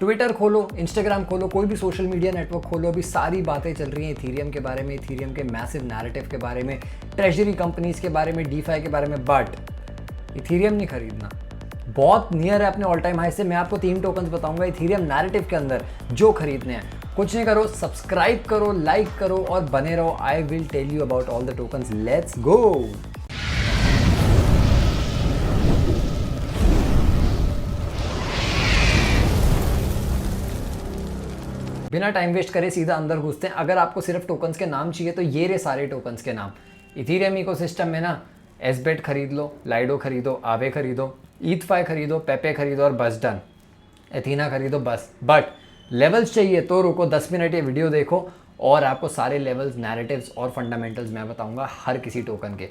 Twitter खोलो, Instagram खोलो, कोई भी सोशल मीडिया नेटवर्क खोलो, अभी सारी बातें चल रही हैं इथीरियम के बारे में, इथीरियम के मैसिव नैरेटिव के बारे में, ट्रेजरी कंपनीज के बारे में, डीफाई के बारे में। बट इथीरियम नहीं खरीदना, बहुत नियर है अपने ऑल टाइम हाई से। मैं आपको 3 टोकन्स बताऊंगा इथीरियम नैरेटिव के अंदर जो खरीदने हैं। कुछ नहीं करो, सब्सक्राइब करो, लाइक करो और बने रहो। I will tell you about all the tokens. Let's go. बिना टाइम वेस्ट करे सीधा अंदर घुसते हैं। अगर आपको सिर्फ टोकन्स के नाम चाहिए तो ये रहे सारे टोकन्स के नाम। इथीरियम इकोसिस्टम में ना एसबेट खरीद लो, लाइडो खरीदो, आवे खरीदो, ईथफाई खरीदो, पेपे खरीदो और बस डन। एथीना खरीदो बस। बट लेवल्स चाहिए तो रुको 10 मिनट ये वीडियो देखो और आपको सारे लेवल्स, नैरेटिव्स और फंडामेंटल्स मैं बताऊंगा हर किसी टोकन के।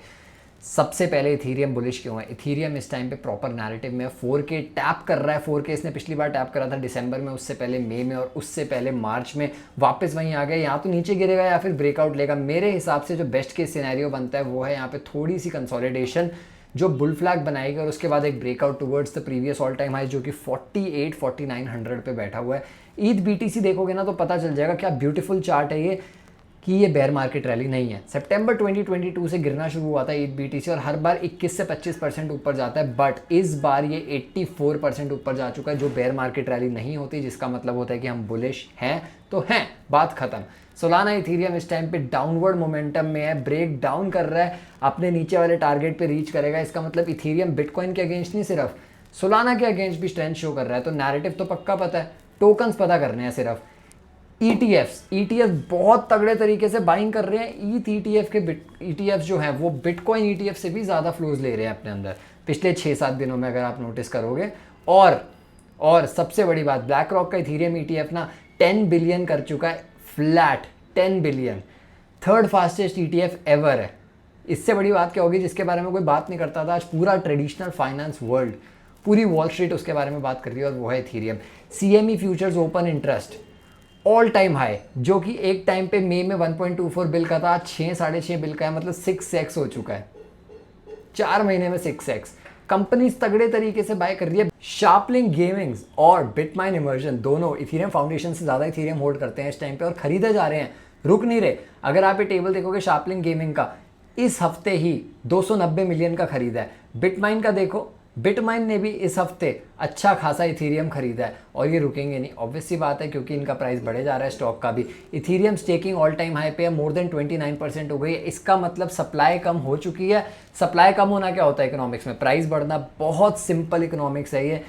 सबसे पहले इथीरियम बुलिश क्यों है? इथीरियम इस टाइम पे प्रॉपर नैरेटिव में 4K टैप कर रहा है। 4K इसने पिछली बार टैप करा था दिसंबर में, उससे पहले मई में और उससे पहले मार्च में। वापस वहीं आ गया। यहाँ तो नीचे गिरेगा या फिर ब्रेकआउट लेगा। मेरे हिसाब से जो बेस्ट केस सिनेरियो बनता है वो है यहाँ पे थोड़ी सी कंसोलिडेशन जो बुल फ्लैग बनाएगी और उसके बाद एक breakout towards the previous all time high जो कि 48-4900 पे बैठा हुआ है। ईद BTC देखोगे ना तो पता चल जाएगा क्या ब्यूटीफुल चार्ट है ये, कि ये बेयर मार्केट रैली नहीं है। सितंबर 2022 से गिरना शुरू हुआ था ईद BTC और हर बार 21 से 25% ऊपर जाता है। बट इस बार ये 84% ऊपर जा चुका है, जो बेयर मार्केट रैली नहीं होती, जिसका मतलब होता है कि हम बुलिश हैं तो हैं, बात खत्म। सोलाना इथीरियम इस टाइम पे डाउनवर्ड मोमेंटम में है, ब्रेक डाउन कर रहा है, अपने नीचे वाले टारगेट पे रीच करेगा। इसका मतलब इथीरियम बिटकॉइन के अगेंस्ट नहीं, सिर्फ सोलाना के अगेंस्ट भी स्ट्रेंथ शो कर रहा है। तो नैरेटिव तो पक्का पता है, टोकन्स पता करने हैं सिर्फ। ETF बहुत तगड़े तरीके से बाइंग कर रहे हैं। ETF के ETFs जो हैं वो बिटकॉइन ETF से भी ज़्यादा फ्लोज ले रहे हैं अपने अंदर पिछले 6-7 दिनों में, अगर आप नोटिस करोगे। और सबसे बड़ी बात, ब्लैक रॉक का इथीरियम ETF ना 10 बिलियन कर चुका है, flat 10 billion. 3rd fastest ETF ever है। इससे बड़ी बात क्या होगी जिसके बारे में कोई बात नहीं करता था? आज पूरा ट्रेडिशनल फाइनेंस वर्ल्ड, पूरी वॉल स्ट्रीट उसके बारे में बात कर रही है और वो है Ethereum. CME futures open interest all time high, जो कि एक टाइम पे मई में 1.24 बिल का था, आज 6-6.5 बिल का है, मतलब 6x हो चुका है 4 महीने में। 6x कंपनीज तगड़े तरीके से बाय कर रही है। शार्पलिंग गेमिंग्स और बिटमाइन इमर्जन दोनों इथीरियम फाउंडेशन से ज़्यादा इथीरियम होल्ड करते हैं इस टाइम पे और खरीदे जा रहे हैं, रुक नहीं रहे। अगर आप ये टेबल देखोगे शार्पलिंग गेमिंग का, इस हफ्ते ही 290 मिलियन का खरीदा है। बिटमाइन का देखो, बिटमाइन ने भी इस हफ्ते अच्छा खासा इथीरियम खरीदा है और ये रुकेंगे नहीं, ऑब्वियस सी बात है, क्योंकि इनका प्राइस बढ़े जा रहा है स्टॉक का भी। Ethereum staking all time high पे है, मोर देन 29% हो गई है। इसका मतलब सप्लाई कम हो चुकी है। सप्लाई कम होना क्या होता है इकोनॉमिक्स में? प्राइस बढ़ना। बहुत सिंपल इकोनॉमिक्स है ये।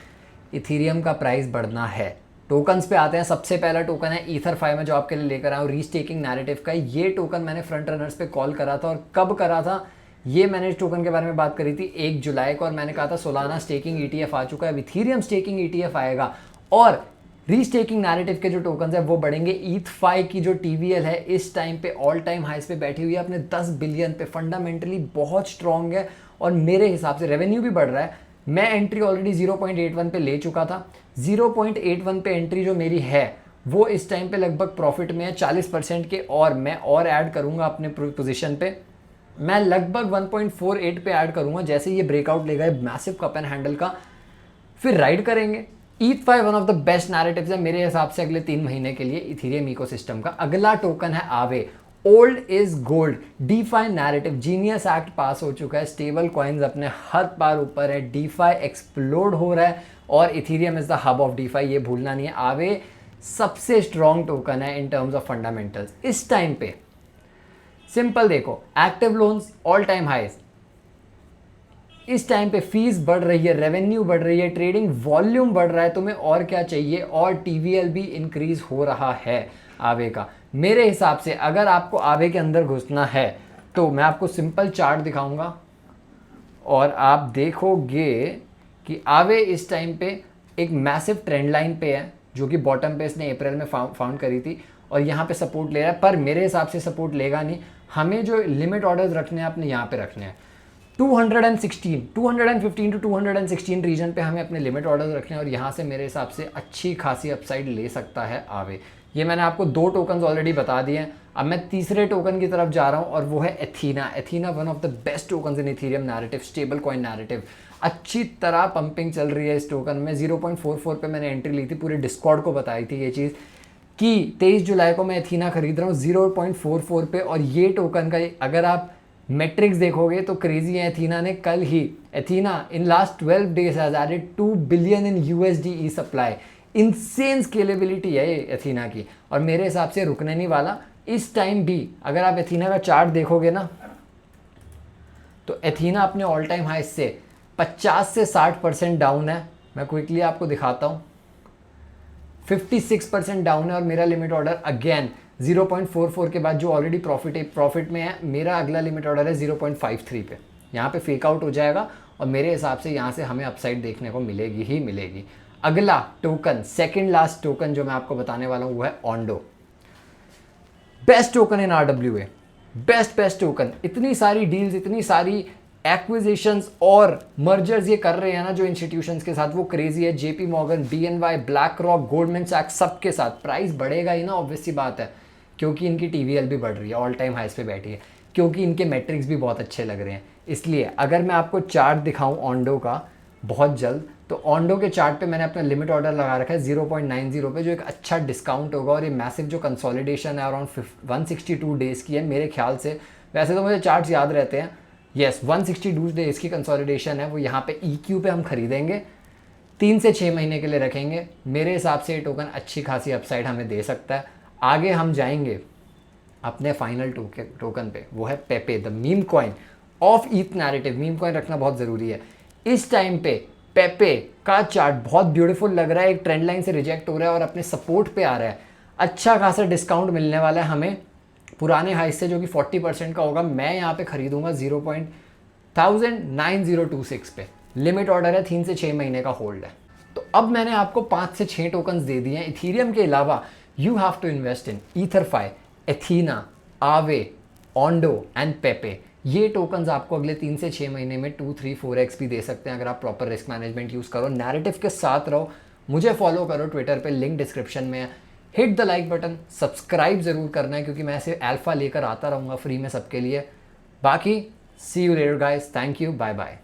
इथीरियम का प्राइस बढ़ना है। टोकन्स पे आते हैं। सबसे पहला टोकन है ईथर5 में जो आपके लिए लेकर आया हूँ, रीस्टेकिंग नैरेटिव का। ये टोकन मैंने फ्रंट रनर्स पे कॉल करा था और कब करा था? ये मैंने इस टोकन के बारे में बात करी थी 1 जुलाई को और मैंने कहा था सोलाना स्टेकिंग ETF आ चुका है, इथीरियम स्टेकिंग ETF आएगा और रीस्टेकिंग नैरेटिव के जो टोकन्स है वो बढ़ेंगे। ईथ5 की जो TVL है इस टाइम पे ऑल टाइम हाइस पे बैठी हुई है अपने 10 बिलियन पे, फंडामेंटली बहुत स्ट्रॉन्ग है और मेरे हिसाब से रेवेन्यू भी बढ़ रहा है। मैं एंट्री ऑलरेडी 0.81 पे ले चुका था। 0.81 पे एंट्री जो मेरी है वो इस टाइम पे लगभग प्रॉफिट में है 40% के, और मैं और ऐड करूंगा अपने पोजिशन पे। मैं लगभग 1.48 पे ऐड करूंगा जैसे ये ब्रेकआउट लेगा मैसिव कप एंड हैंडल का, फिर राइड करेंगे। ईथ5 one of the best narratives है मेरे हिसाब से अगले 3 महीने के लिए इथीरियम इकोसिस्टम का। अगला टोकन है आवे, old is gold, DeFi narrative. Genius act पास हो चुका है, स्टेबल कॉइन्स अपने हद पार ऊपर है, डीफाई एक्सप्लोड हो रहा है और Ethereum is the hub of DeFi, ये भूलना नहीं है। आवे सबसे स्ट्रॉन्ग टोकन है इन टर्म्स ऑफ फंडामेंटल्स इस टाइम पे। सिंपल देखो, active loans all time highs, इस टाइम पे फीस बढ़ रही है, रेवेन्यू बढ़ रही है, ट्रेडिंग वॉल्यूम बढ़ रहा है, तुम्हें और क्या चाहिए? और TVL भी इंक्रीज हो रहा है आवे का। मेरे हिसाब से अगर आपको आवे के अंदर घुसना है तो मैं आपको सिंपल चार्ट दिखाऊंगा और आप देखोगे कि आवे इस टाइम पे एक मैसिव ट्रेंड लाइन पे है जो कि बॉटम पे इसने अप्रैल में फाउंड करी थी और यहाँ पे सपोर्ट ले रहा है, पर मेरे हिसाब से सपोर्ट लेगा नहीं। हमें जो लिमिट ऑर्डर्स रखने हैं अपने यहाँ पे रखने हैं 215 टू 216 रीजन पे हमें अपने लिमिट ऑर्डर्स रखने हैं और यहाँ से मेरे हिसाब से अच्छी खासी अपसाइड ले सकता है आवे। ये मैंने आपको 2 टोकन्स ऑलरेडी बता दिए हैं। अब मैं तीसरे टोकन की तरफ जा रहा हूँ और वो है एथीना। एथीना one of the best tokens in Ethereum narrative, stable coin narrative. अच्छी तरह पंपिंग चल रही है इस टोकन में। 0.44 पे मैंने एंट्री ली थी, पूरे डिस्कॉर्ड को बताई थी ये चीज़ कि 23 जुलाई को मैं एथीना खरीद रहा हूँ 0.44 पे। और ये टोकन का अगर आप मेट्रिक्स देखोगे तो क्रेजी है। एथीना ने कल ही, Ethena in last 12 days has added 2 billion in USD e supply. Insane scalability है ये एथीना की, और मेरे हिसाब से रुकने नहीं वाला इस टाइम भी। अगर आप एथीना का चार्ट देखोगे ना तो एथीना अपने ऑल टाइम हाई से 50 से 60% डाउन है। मैं क्विकली आपको दिखाता हूँ, 56% डाउन है। और मेरा लिमिट ऑर्डर अगेन 0.44 के बाद जो ऑलरेडी प्रॉफिट में है, मेरा अगला लिमिट ऑर्डर है 0.53 पे। यहाँ पे फेक आउट हो जाएगा और मेरे हिसाब से यहाँ से हमें अपसाइड देखने को मिलेगी ही मिलेगी। अगला टोकन, सेकंड लास्ट टोकन जो मैं आपको बताने वाला हूँ वो है ओंडो। बेस्ट टोकन इन RWA, बेस्ट टोकन। इतनी सारी डील्स, इतनी सारी एक्विजिशंस और मर्जर्स ये कर रहे हैं ना जो इंस्टीट्यूशंस के साथ, वो क्रेजी है। JP Morgan, BNY, BlackRock, Goldman सैक्स, सबके साथ प्राइस बढ़ेगा ही ना, ऑब्वियस सी बात है, क्योंकि इनकी TVL भी बढ़ रही है, ऑल टाइम हाइस पे बैठी है, क्योंकि इनके मैट्रिक्स भी बहुत अच्छे लग रहे हैं। इसलिए अगर मैं आपको चार्ट दिखाऊं ओंडो का बहुत जल्द, तो ओंडो के चार्ट पे मैंने अपना लिमिट ऑर्डर लगा रखा है 0.90 पे, जो एक अच्छा डिस्काउंट होगा। और ये मैसिव जो कंसोलिडेशन है अराउंड 162 डेज़ की है मेरे ख्याल से। वैसे तो मुझे चार्ट्स याद रहते हैं। यस, 162 डेज़ की कंसोलिडेशन है वो। यहाँ पे EQ पे हम खरीदेंगे, 3 से 6 महीने के लिए रखेंगे। मेरे हिसाब से ये टोकन अच्छी खासी अपसाइड हमें दे सकता है। आगे हम जाएंगे अपने फाइनल टोकन पे, वो है Pepe, the meme coin of ETH narrative. Meme coin रखना बहुत ज़रूरी है इस टाइम पे। पेपे का चार्ट बहुत ब्यूटीफुल लग रहा है, एक ट्रेंड लाइन से रिजेक्ट हो रहा है और अपने सपोर्ट पे आ रहा है। अच्छा खासा डिस्काउंट मिलने वाला है हमें पुराने हाई से, जो कि 40% का होगा। मैं यहाँ पे खरीदूंगा 0.9026 पे। लिमिट ऑर्डर है, 3 से 6 महीने का होल्ड है। तो अब मैंने आपको 5 से 6 टोकन्स दे दिए हैं इथीरियम के अलावा। You have to invest in EtherFi, Ethena, Aave, Ondo and पेपे। ये टोकन्स आपको अगले 3 से 6 महीने में 2, 3, 4x भी दे सकते हैं अगर आप प्रॉपर रिस्क मैनेजमेंट यूज़ करो, नैरेटिव के साथ रहो। मुझे फॉलो करो ट्विटर पे, लिंक डिस्क्रिप्शन में है। Hit the like button, subscribe जरूर करना है, क्योंकि मैं ऐसे अल्फा लेकर आता रहूँगा फ्री में सबके लिए। बाकी see you later guys, thank you, bye bye.